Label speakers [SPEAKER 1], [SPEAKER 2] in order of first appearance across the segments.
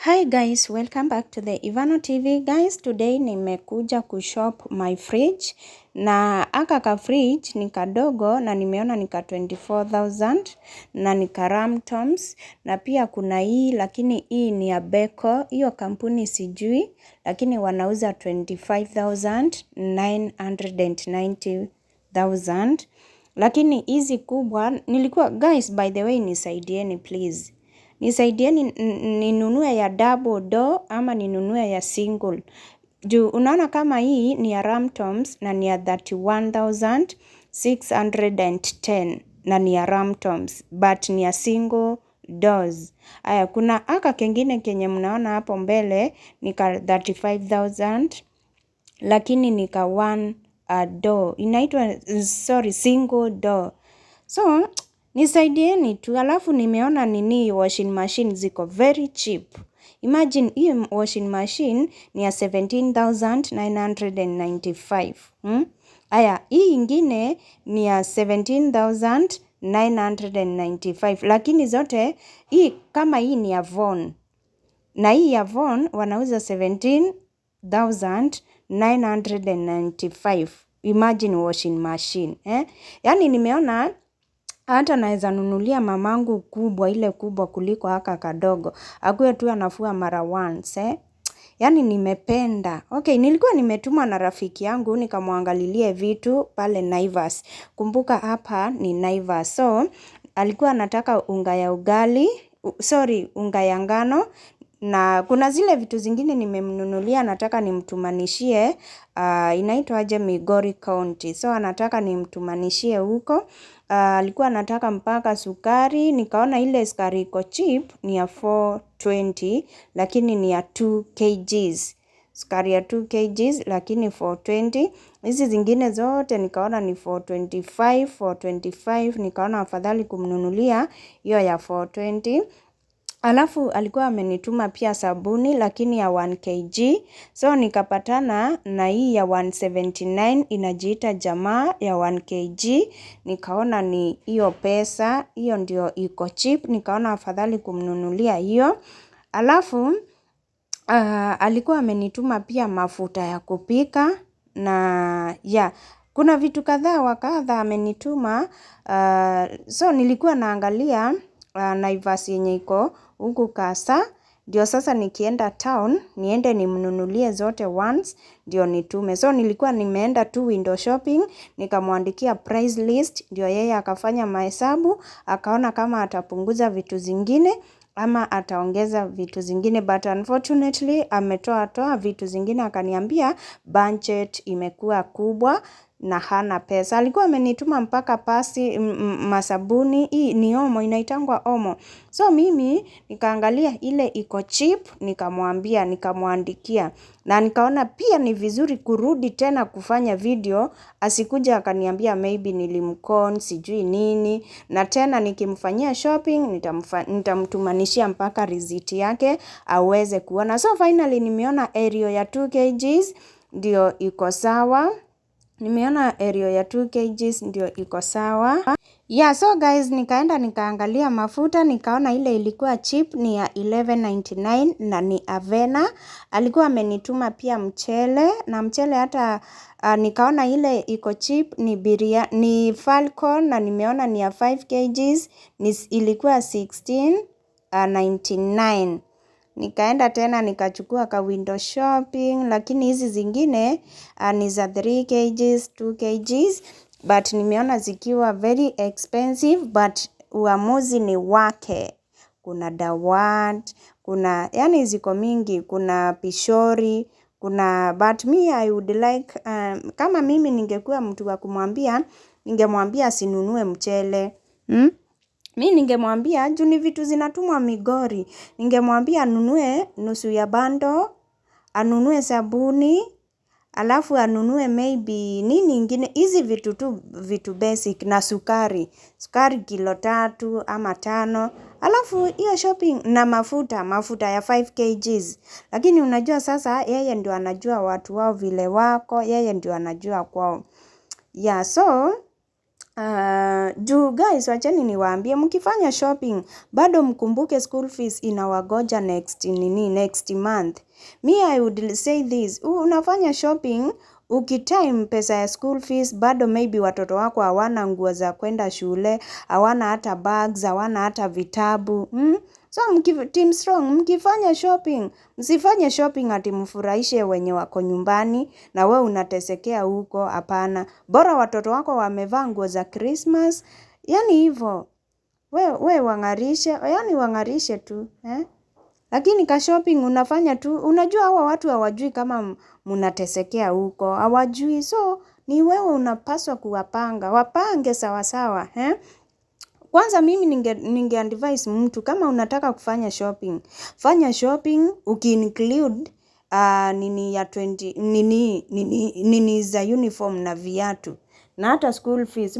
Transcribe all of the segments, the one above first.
[SPEAKER 1] Hi guys, welcome back to the Ivano TV. Guys, today nimekuja kushop my fridge na aka fridge ni kadogo na nimeona nika 24,000 na nika Ramtoms na pia kuna hii lakini hii ni ya Beko. Hiyo kampuni sijui lakini wanauza 25,990,000 lakini hizi kubwa nilikuwa guys, by the way nisaidieni please. Nisaidieni ninunue ya double door ama ninunue ya single. Juu unaona kama hii ni ya Ramtoms na ni ya 31,610 na ni ya Ramtoms but ni ya single doors. Aya, kuna aka kengine kenye mnaona hapo mbele nika 35,000 lakini nika one door. Inaitwa single door. So nisaidieni tu. Alafu nimeona nini washing machine ziko very cheap. Imagine hii washing machine ni ya 17,995. Aya, hii ingine ni ya 17,995. Lakini zote hii kama hii ni ya Von. Na hii ya Von wanauza 17,995. Imagine washing machine. Yani nimeona hata naweza nunulia mamangu kubwa, ile kubwa kuliko haka kadogo. Akuwe tu anafua mara once. Yani nimependa. Okay, nilikuwa nimetumwa na rafiki yangu nikamwangalilie vitu pale Naivas. Kumbuka hapa ni Naivas. So, alikuwa anataka unga ya ugali, unga ya ngano. Na kuna zile vitu zingine nimemnunulia, nataka nimtumanishie, inaitwa aje Migori County. So anataka nimtumanishie huko. Alikuwa anataka mpaka sukari, nikaona ile sukari iko cheap ni ya 420 lakini ni ya 2 kgs. Sukari ya 2 kgs lakini 420. Hizi zingine zote nikaona ni 425, nikaona afadhali kumnunulia hiyo ya 420. Alafu alikuwa amenituma pia sabuni lakini ya 1 kg. So nikapatana na hii ya 179 inajiita jamaa ya 1 kg. Nikaona ni hiyo pesa, hiyo ndio iko cheap. Nikaona afadhali kumnunulia hiyo. Alafu alikuwa amenituma pia mafuta ya kupika na kuna vitu kadhaa wa kadha amenituma. So nilikuwa naangalia Naivas yenye iko huku Kasa, ndio sasa nikienda town niende nimnunulie zote once ndio nitume. So nilikuwa nimeenda tu window shopping, nikamwandikia price list, ndio yeye akafanya mahesabu, akaona kama atapunguza vitu zingine ama ataongeza vitu zingine, but unfortunately ametoa vitu zingine, akaniambia budget imekuwa kubwa na hana pesa. Alikuwa amenituma mpaka pasi masabuni, hii ni omo, inaitangwa omo. So mimi nikaangalia ile iko cheap, nikamwandikia. Na nikaona pia ni vizuri kurudi tena kufanya video, asikuja akaniambia maybe nilimcon sijui nini. Na tena nikimfanyia shopping nitamtumanishia mpaka receipt yake aweze kuona. So finally nimeona area ya 2 kgs ndio iko sawa. Nimeona area ya 2 kgs ndio iko sawa. So guys, nikaenda nikaangalia mafuta, nikaona ile ilikuwa cheap ni ya 11.99 na ni Avena. Alikuwa amenituma pia mchele, na mchele hata nikaona ile iko cheap ni Falcon, na nimeona ni ya 5 kgs ilikuwa 16.99. Nikaenda tena nikachukua ka window shopping, lakini hizi zingine ni za 3 kgs, 2 kgs, but nimeona zikiwa very expensive, but uamuzi ni wake. Kuna Dawat, kuna yani ziko mingi, kuna Pishori, but me I would like, kama mimi ningekuwa mtu wa kumwambia, ningemwambia asinunue mchele. Mimi ningemwambia juu ni vitu zinatumwa Migori. Ningemwambia anunue nusu ya bando, anunue sabuni, alafu anunue maybe nini ingine, hizi vitu basic, na sukari kilo 3 ama 5. Alafu hiyo shopping na mafuta ya 5 kgs. Lakini unajua sasa yeye ndio anajua watu wao vile wako, yeye ndio anajua kwao. So Juu guys, wacheni niwaambie, mkifanya shopping bado mkumbuke school fees inawagoja next month. Me I would say this, unafanya shopping ukitime pesa ya school fees, bado maybe watoto wako hawana nguo za kwenda shule, hawana hata bags, hawana hata vitabu. So team strong, mkifanya shopping, msifanye shopping ati mfurahishe wenye wako nyumbani na we unatesekea huko, hapana. Bora watoto wako wamevaa nguo za Christmas, yani hivyo. We wangarishe, yani wangarishe tu, Lakini ka shopping unafanya tu, unajua hawa watu hawajui kama mnatesekea huko, hawajui. So ni wewe unapaswa kuwapanga, wapange sawa sawa, Kwanza mimi ninge advise mtu kama unataka kufanya shopping, fanya shopping uki-include nini ya 20 nini za uniform na viatu na hata school fees.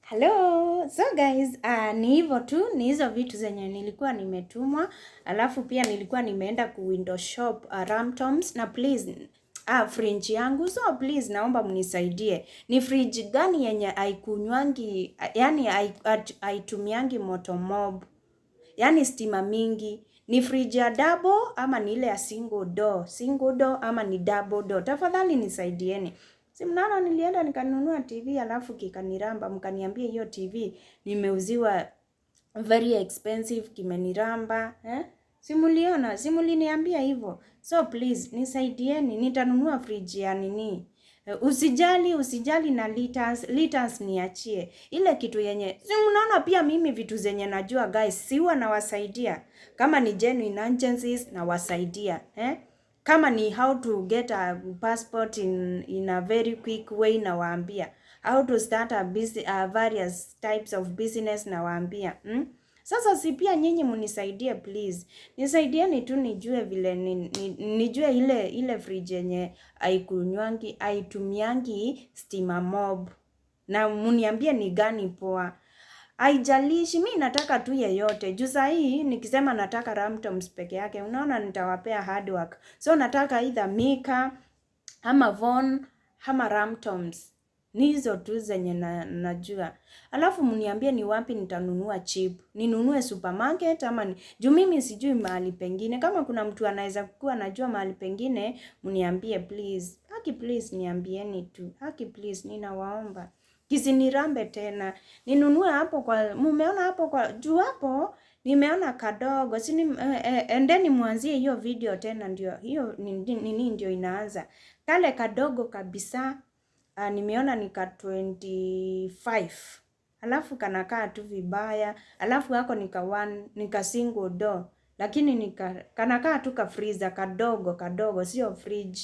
[SPEAKER 1] Hello, so guys, ni hivyo tu, ni hizo vitu zenye nilikuwa nimetumwa, alafu pia nilikuwa nimeenda ku window shop Ramtoms, na please fridge yangu, so please naomba mnisaidie. Ni fridge gani yenye haikunywangi, yani haitumiangi moto mob, yani stima mingi? Ni fridge ya double ama ni ile ya single door ama ni double door? Tafadhali nisaidieni. Si mnaona nilienda nikanunua TV alafu kikaniramba, mkaniambia hiyo TV nimeuziwa very expensive, kimeniramba, Simuliona, simuliniambia hivyo. So please nisaidieni, nitanunua fridge ya nini. Usijali na liters niachie. Ile kitu yenye, si mnaona pia mimi vitu zenye najua guys, siwa nawasaidia. Kama ni genuine agencies nawasaidia, Kama ni how to get a passport in a very quick way nawaambia. How to start various types of business nawaambia. Sasa si pia nyinyi mnisaidie please. Nisaidieni tu nijue vile nijue ile fridge yenye haitumiangi stima mob. Na mniambie ni gani poa. Haijalishi, mimi nataka tu yeyote. Juu saa hii nikisema nataka Ramtoms peke yake, unaona nitawapea hard work. So nataka either Mika ama Von ama Ramtoms. Ni hizo tu zenye najua. Alafu mniambie ni wapi nitanunua cheap. Ninunue supermarket ama juu mimi sijui mahali pengine. Kama kuna mtu anaweza kuwa anajua mahali pengine, mniambie please. Haki please niambieni tu. Haki please ninawaomba. Kisinirambe tena. Ninunue hapo kwa, mumeona hapo kwa, juu hapo nimeona kadogo. Endeni mwanzie hiyo video tena, ndio hiyo nini ndio inaanza. Kale kadogo kabisa, nimeona nika 25. Alafu kanakaa tu vibaya. Alafu hako nika single door. Lakini kanakaa tu ka freezer kadogo, sio fridge.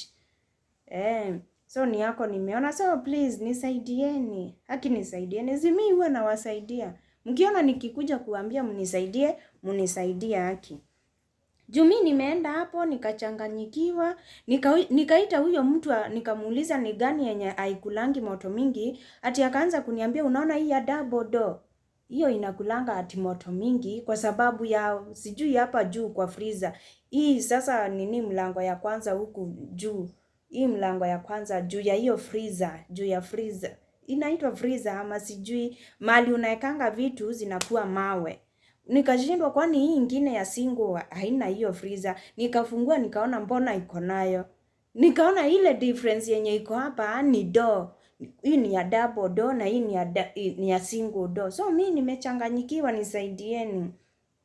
[SPEAKER 1] So ni yako nimeona. So please nisaidieni. Haki nisaidieni. Zimi huwa nawasaidia. Mkiona nikikuja kuambia mnisaidie haki. Juu mimi nimeenda hapo nikachanganyikiwa, nikaita huyo mtu nikamuuliza ni gani yenye haikulangi moto mingi, ati akaanza kuniambia unaona hii ya double door. Hiyo inakulanga ati moto mingi kwa sababu ya sijui hapa juu kwa freezer. Hii sasa nini mlango ya kwanza huku juu. Hii mlango ya kwanza juu ya hiyo freezer, juu ya freezer. Inaitwa freezer ama sijui mali unaekanga vitu zinakuwa mawe. Nikashindwa kwani hii ingine ya single haina hiyo freezer. Nikafungua nikaona mbona iko nayo. Nikaona ile difference yenye iko hapa ni door. Hii ni ya double door na hii ni ya single door. So mimi nimechanganyikiwa, nisaidieni.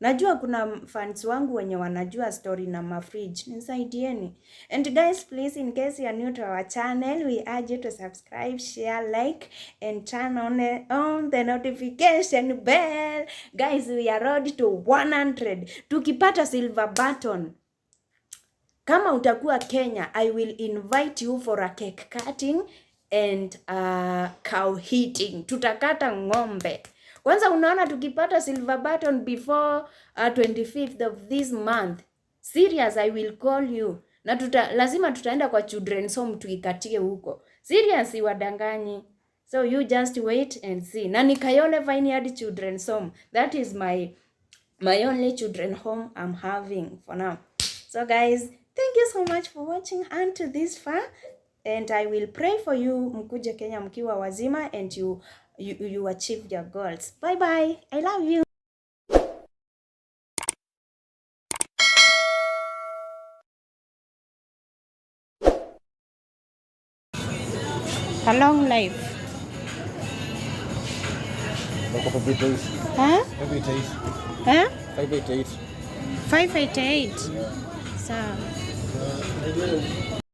[SPEAKER 1] Najua kuna fans wangu wenye wanajua story na mafridge. Nisaidieni. And guys, please, in case you are new to our channel, we urge you to subscribe, share, like, and turn on the notification bell. Guys, we are road to 100. Tukipata silver button, kama utakuwa Kenya, I will invite you for a cake cutting and cow eating. Tutakata ng'ombe. Kwanza unaona tukipata silver button before 25th of this month. Serious, I will call you. Na lazima tutaenda kwa children's home tuikatie huko. Serious, wadanganyi. So you just wait and see. Na ni Kayole Vineyard Children's Home. That is my only children's home I'm having for now. So guys, thank you so much for watching until this far. and I will pray for you mkuje Kenya mkiwa wazima and you achieve your goals. Bye bye. I love you. A long life. Huh?
[SPEAKER 2] 588.
[SPEAKER 1] Huh?
[SPEAKER 2] 588.
[SPEAKER 1] 588.
[SPEAKER 2] Yeah.
[SPEAKER 1] Sawa.